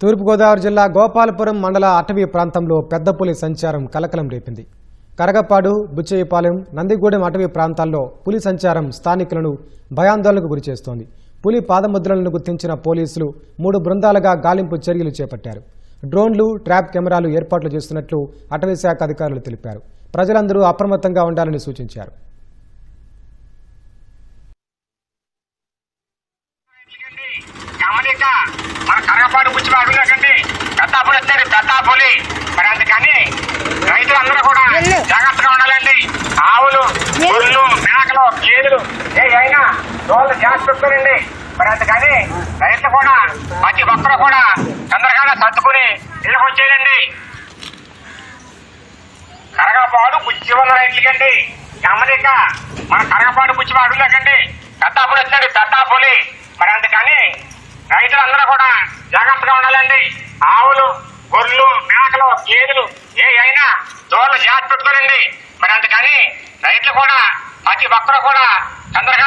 తూర్పుగోదావరి జిల్లా గోపాలపురం మండల అటవీ ప్రాంతంలో పెద్ద పులి సంచారం కలకలం రేపింది. కరగపాడు, బుచ్చయ్యపాలెం, నందిగూడెం అటవీ ప్రాంతాల్లో పులి సంచారం స్థానికులను భయాందోళనకు గురిచేస్తోంది. పులి పాదముద్రలను గుర్తించిన పోలీసులు 3 బృందాలుగా గాలింపు చర్యలు చేపట్టారు. డ్రోన్లు, ట్రాప్ కెమెరాలు ఏర్పాట్లు చేస్తున్నట్లు అటవీ శాఖ అధికారులు తెలిపారు. ప్రజలందరూ అప్రమత్తంగా ఉండాలని సూచించారు. మన కరగపాటు పుచ్చి అడుగులేకండి పెద్దాపులు వచ్చాడు పెద్దాపులి. మరి అందుకని రైతులందరూ కూడా జాగ్రత్తగా ఉండాలండి. ఆవులు, గొర్రెలు, మేకలు, గేదెలు అయినా రోజులు జాగ్రత్త పెట్టుకోనండి. మరి అందుకని రైతులు కూడా ప్రతి ఒక్కరు కూడా తొందరగానే సర్దుకుని ఇళ్ళకి వచ్చేయండి. కరగపాడు పుచ్చి ఉన్న రైతులకండి గమనిక మన కరగపాడు పుచ్చి అడుగులేకండి పెద్దాపులు వచ్చాడు పెద్దాపులి. మరి అందుకని రైతులందరూ కూడా జాగ్రత్తగా ఉండాలండి. ఆవులు, గొర్రెలు, మేకలు, గేదెలు అయినా దూరలు జాగ్రత్త పెట్టుకోనండి. మరి అందుకని రైతులు కూడా ప్రతి ఒక్కరు కూడా తొందరగా